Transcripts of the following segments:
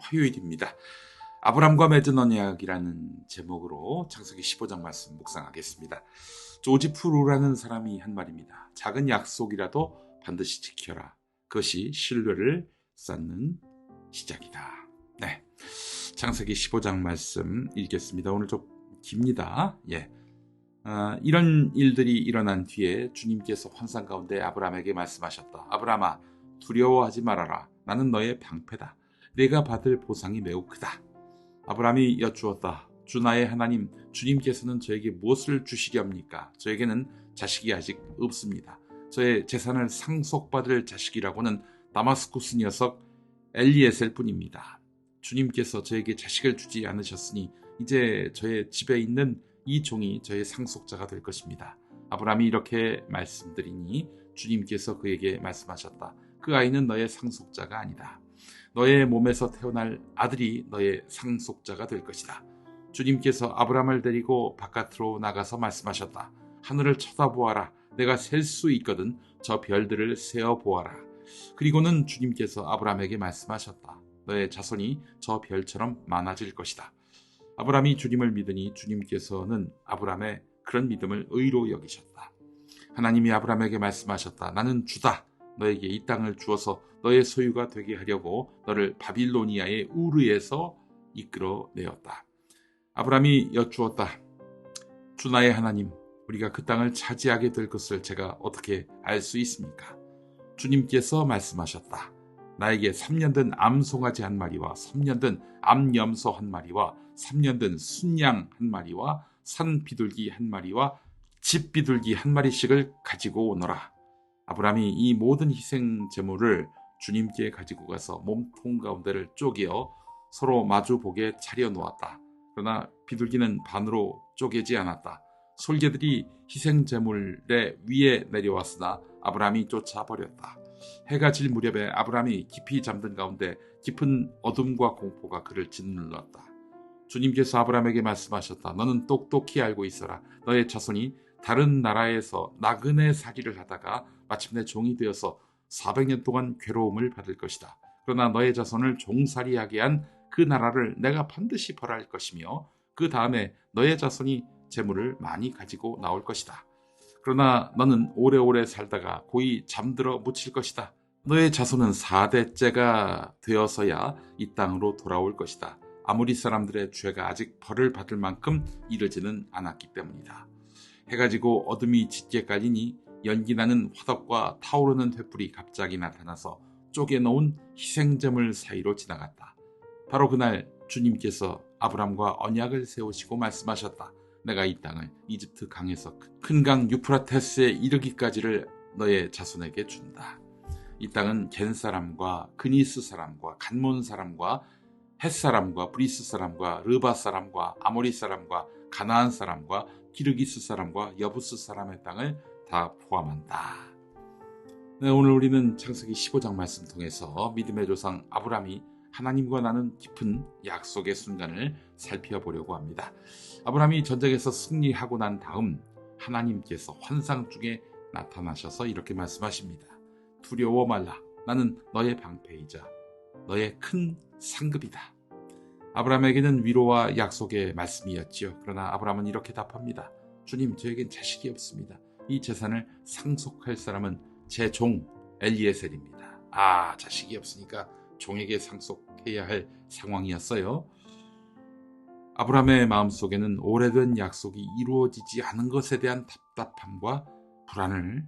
화요일입니다. 아브람과 맺은 언약이라는 제목으로 창세기 15장 말씀 묵상하겠습니다. 조지 프루라는 사람이 한 말입니다. 작은 약속이라도 반드시 지켜라. 그것이 신뢰를 쌓는 시작이다. 네, 창세기 15장 말씀 읽겠습니다. 오늘 좀 깁니다. 이런 일들이 일어난 뒤에 주님께서 환상 가운데 아브람에게 말씀하셨다. 아브람아, 두려워하지 말아라. 나는 너의 방패다. 내가 받을 보상이 매우 크다. 아브람이 여쭈었다. 주 나의 하나님, 주님께서는 저에게 무엇을 주시렵니까? 저에게는 자식이 아직 없습니다. 저의 재산을 상속받을 자식이라고는 다마스쿠스 녀석 엘리에셀 뿐입니다. 주님께서 저에게 자식을 주지 않으셨으니 이제 저의 집에 있는 이 종이 저의 상속자가 될 것입니다. 아브람이 이렇게 말씀드리니 주님께서 그에게 말씀하셨다. 그 아이는 너의 상속자가 아니다. 너의 몸에서 태어날 아들이 너의 상속자가 될 것이다. 주님께서 아브람을 데리고 바깥으로 나가서 말씀하셨다. 하늘을 쳐다보아라. 내가 셀 수 있거든. 저 별들을 세어보아라. 그리고는 주님께서 아브람에게 말씀하셨다. 너의 자손이 저 별처럼 많아질 것이다. 아브람이 주님을 믿으니 주님께서는 아브람의 그런 믿음을 의로 여기셨다. 하나님이 아브람에게 말씀하셨다. 나는 주다. 너에게 이 땅을 주어서 너의 소유가 되게 하려고 너를 바빌로니아의 우르에서 이끌어내었다. 아브람이 여쭈었다. 주 나의 하나님, 우리가 그 땅을 차지하게 될 것을 제가 어떻게 알 수 있습니까? 주님께서 말씀하셨다. 나에게 3년 된 암송아지 한 마리와 3년 된 암염소 한 마리와 3년 된 순양 한 마리와 산 비둘기 한 마리와 집 비둘기 한 마리씩을 가지고 오너라. 아브람이 이 모든 희생 제물을 주님께 가지고 가서 몸통 가운데를 쪼개어 서로 마주보게 차려 놓았다. 그러나 비둘기는 반으로 쪼개지 않았다. 솔개들이 희생 제물의 위에 내려왔으나 아브람이 쫓아버렸다. 해가 질 무렵에 아브람이 깊이 잠든 가운데 깊은 어둠과 공포가 그를 짓눌렀다. 주님께서 아브람에게 말씀하셨다. 너는 똑똑히 알고 있어라. 너의 자손이 다른 나라에서 나그네 살이를 하다가 마침내 종이 되어서 400년 동안 괴로움을 받을 것이다. 그러나 너의 자손을 종살이하게 한 그 나라를 내가 반드시 벌할 것이며 그 다음에 너의 자손이 재물을 많이 가지고 나올 것이다. 그러나 너는 오래오래 살다가 고이 잠들어 묻힐 것이다. 너의 자손은 4대째가 되어서야 이 땅으로 돌아올 것이다. 아무리 사람들의 죄가 아직 벌을 받을 만큼 이르지는 않았기 때문이다. 해가 지고 어둠이 짙게 깔리니 연기나는 화덕과 타오르는 횃불이 갑자기 나타나서 쪼개놓은 희생제물 사이로 지나갔다. 바로 그날 주님께서 아브람과 언약을 세우시고 말씀하셨다. 내가 이 땅을 이집트 강에서 큰 강 유프라테스에 이르기까지를 너의 자손에게 준다. 이 땅은 겐 사람과 그니스 사람과 간몬 사람과 헷 사람과 브리스 사람과 르바 사람과 아모리 사람과 가나안 사람과 기르기스 사람과 여부스 사람의 땅을 다 포함한다. 네, 오늘 우리는 창세기 15장 말씀 통해서 믿음의 조상 아브람이 하나님과 나눈 깊은 약속의 순간을 살펴보려고 합니다. 아브람이 전쟁에서 승리하고 난 다음 하나님께서 환상 중에 나타나셔서 이렇게 말씀하십니다. 두려워 말라. 나는 너의 방패이자 너의 큰 상급이다. 아브람에게는 위로와 약속의 말씀이었지요. 그러나 아브람은 이렇게 답합니다. 주님, 저에겐 자식이 없습니다. 이 재산을 상속할 사람은 제 종 엘리에셀입니다. 자식이 없으니까 종에게 상속해야 할 상황이었어요. 아브람의 마음속에는 오래된 약속이 이루어지지 않은 것에 대한 답답함과 불안을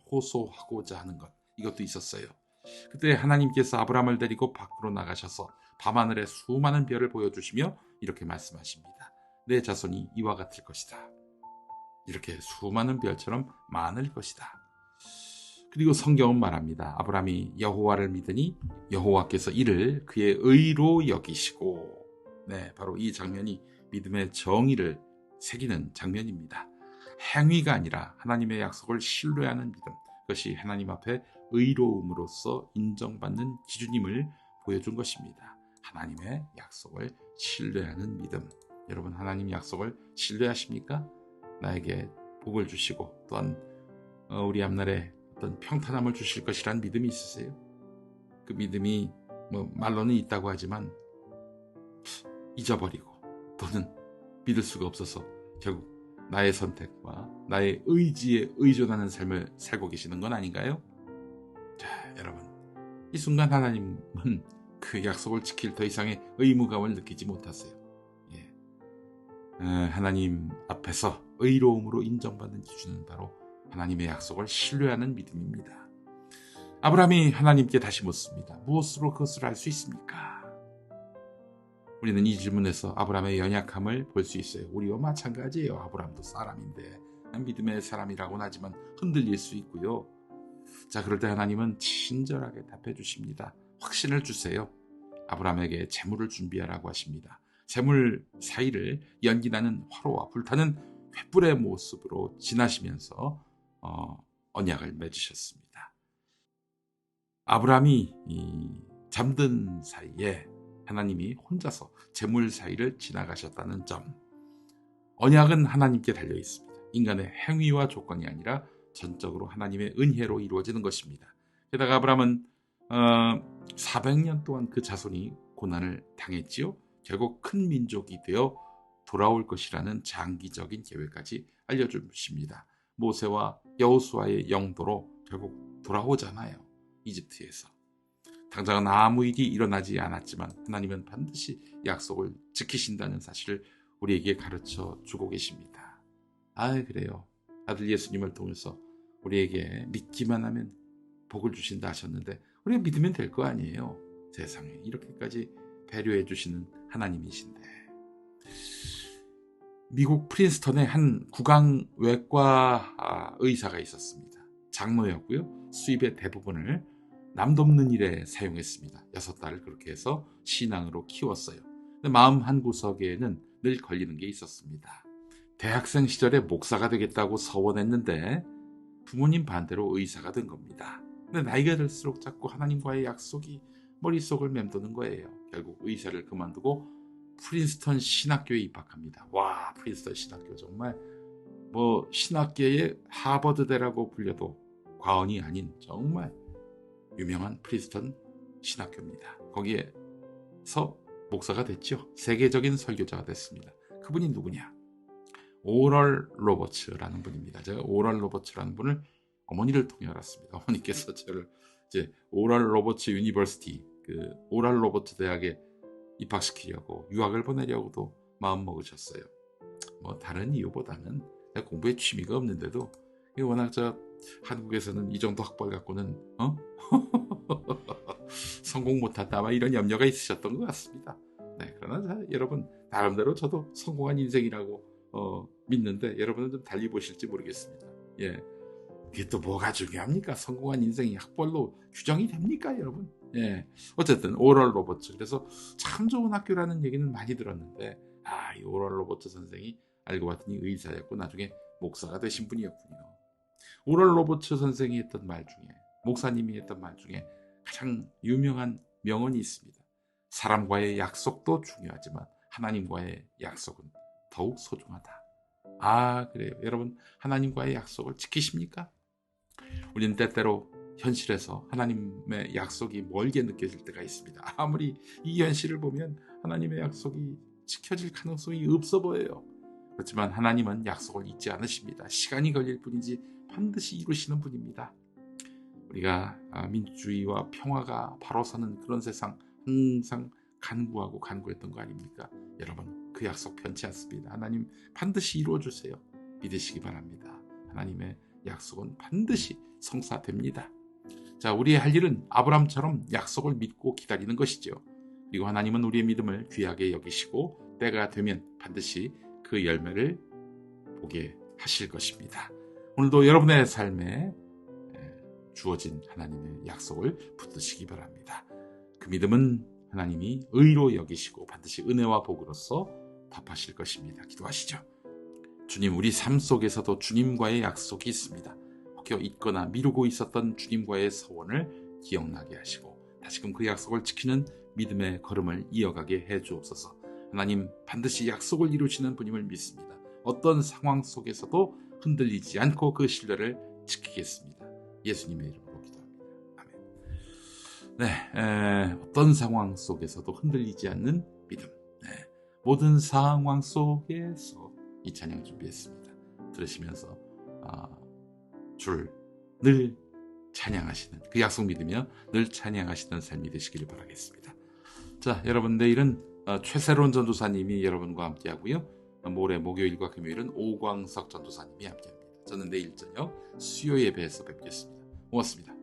호소하고자 하는 것, 이것도 있었어요. 그때 하나님께서 아브람을 데리고 밖으로 나가셔서 밤하늘의 수많은 별을 보여주시며 이렇게 말씀하십니다. 내 자손이 이와 같을 것이다. 이렇게 수많은 별처럼 많을 것이다. 그리고 성경은 말합니다. 아브람이 여호와를 믿으니 여호와께서 이를 그의 의로 여기시고, 바로 이 장면이 믿음의 정의를 새기는 장면입니다. 행위가 아니라 하나님의 약속을 신뢰하는 믿음, 그것이 하나님 앞에 의로움으로써 인정받는 기준임을 보여준 것입니다. 하나님의 약속을 신뢰하는 믿음. 여러분, 하나님 약속을 신뢰하십니까? 나에게 복을 주시고 또한 우리 앞날에 어떤 평탄함을 주실 것이란 믿음이 있으세요? 그 믿음이 말로는 있다고 하지만 잊어버리고 또는 믿을 수가 없어서 결국 나의 선택과 나의 의지에 의존하는 삶을 살고 계시는 건 아닌가요? 자, 여러분, 이 순간 하나님은 그 약속을 지킬 더 이상의 의무감을 느끼지 못하세요. 예. 하나님 앞에서 의로움으로 인정받는 기준은 바로 하나님의 약속을 신뢰하는 믿음입니다. 아브라함이 하나님께 다시 묻습니다. 무엇으로 그것을 알 수 있습니까? 우리는 이 질문에서 아브라함의 연약함을 볼 수 있어요. 우리와 마찬가지예요. 아브라함도 사람인데 믿음의 사람이라고는 하지만 흔들릴 수 있고요. 자, 그럴 때 하나님은 친절하게 답해 주십니다. 확신을 주세요. 아브라함에게 재물을 준비하라고 하십니다. 재물 사이를 연기나는 화로와 불타는 횃불의 모습으로 지나시면서 언약을 맺으셨습니다. 아브라함이 잠든 사이에 하나님이 혼자서 재물 사이를 지나가셨다는 점, 언약은 하나님께 달려 있습니다. 인간의 행위와 조건이 아니라 전적으로 하나님의 은혜로 이루어지는 것입니다. 게다가 아브라함은 400년 동안 그 자손이 고난을 당했지요. 결국 큰 민족이 되어 돌아올 것이라는 장기적인 계획까지 알려주십니다. 모세와 여호수아의 영도로 결국 돌아오잖아요. 이집트에서. 당장은 아무 일이 일어나지 않았지만 하나님은 반드시 약속을 지키신다는 사실을 우리에게 가르쳐 주고 계십니다. 그래요. 아들 예수님을 통해서 우리에게 믿기만 하면 복을 주신다 하셨는데 우리가 믿으면 될 거 아니에요. 세상에 이렇게까지 배려해 주시는 하나님이신데. 미국 프린스턴에 한 구강외과 의사가 있었습니다. 장로였고요. 수입의 대부분을 남돕는 일에 사용했습니다. 6달을 그렇게 해서 신앙으로 키웠어요. 근데 마음 한구석에는 늘 걸리는 게 있었습니다. 대학생 시절에 목사가 되겠다고 서원했는데 부모님 반대로 의사가 된 겁니다. 근데 나이가 들수록 자꾸 하나님과의 약속이 머릿속을 맴도는 거예요. 결국 의사를 그만두고 프린스턴 신학교에 입학합니다. 와, 프린스턴 신학교 정말 신학계의 하버드대라고 불려도 과언이 아닌 정말 유명한 프린스턴 신학교입니다. 거기에서 목사가 됐죠. 세계적인 설교자가 됐습니다. 그분이 누구냐? 오럴 로버츠라는 분입니다. 제가 오럴 로버츠라는 분을 어머니를 통해 알았습니다. 어머니께서 저를 이제 오럴 로버츠 유니버시티, 그 오럴 로버츠 대학에 입학시키려고 유학을 보내려고도 마음 먹으셨어요. 다른 이유보다는 공부에 취미가 없는데도 워낙 한국에서는 이 정도 학벌 갖고는 성공 못한다 이런 염려가 있으셨던 것 같습니다. 네, 그러나 여러분 나름대로 저도 성공한 인생이라고 믿는데 여러분은 좀 달리 보실지 모르겠습니다. 예, 이게 또 뭐가 중요합니까? 성공한 인생이 학벌로 규정이 됩니까, 여러분? 예, 어쨌든 오럴 로버츠, 그래서 참 좋은 학교라는 얘기는 많이 들었는데 이 오럴 로버츠 선생이 알고 봤더니 의사였고 나중에 목사가 되신 분이었군요. 오럴 로버츠 선생이 했던 말 중에, 목사님이 했던 말 중에 가장 유명한 명언이 있습니다. 사람과의 약속도 중요하지만 하나님과의 약속은 더욱 소중하다. 그래요. 여러분, 하나님과의 약속을 지키십니까? 우리는 때때로 현실에서 하나님의 약속이 멀게 느껴질 때가 있습니다. 아무리 이 현실을 보면 하나님의 약속이 지켜질 가능성이 없어 보여요. 그렇지만 하나님은 약속을 잊지 않으십니다. 시간이 걸릴 뿐이지 반드시 이루시는 분입니다. 우리가 민주주의와 평화가 바로 서는 그런 세상 항상 간구하고 간구했던 거 아닙니까? 여러분, 그 약속 편치 않습니다. 하나님 반드시 이루어주세요. 믿으시기 바랍니다. 하나님의 약속은 반드시 성사됩니다. 자, 우리의 할 일은 아브라함처럼 약속을 믿고 기다리는 것이죠. 그리고 하나님은 우리의 믿음을 귀하게 여기시고 때가 되면 반드시 그 열매를 보게 하실 것입니다. 오늘도 여러분의 삶에 주어진 하나님의 약속을 붙드시기 바랍니다. 그 믿음은 하나님이 의로 여기시고 반드시 은혜와 복으로서 답하실 것입니다. 기도하시죠. 주님, 우리 삶 속에서도 주님과의 약속이 있습니다. 혹여 잊거나 미루고 있었던 주님과의 서원을 기억나게 하시고 다시금 그 약속을 지키는 믿음의 걸음을 이어가게 해주옵소서. 하나님, 반드시 약속을 이루시는 분임을 믿습니다. 어떤 상황 속에서도 흔들리지 않고 그 신뢰를 지키겠습니다. 예수님의 이름으로 기도합니다. 아멘. 네, 어떤 상황 속에서도 흔들리지 않는 믿음. 네, 모든 상황 속에서 이 찬양 준비했습니다. 들으시면서 주를 늘 찬양하시는 그 약속 믿으며 늘 찬양하시는 삶이 되시기를 바라겠습니다. 자, 여러분 내일은 최새로운 전도사님이 여러분과 함께 하고요. 모레 목요일과 금요일은 오광석 전도사님이 함께 합니다. 저는 내일 저녁 수요 예배에서 뵙겠습니다. 고맙습니다.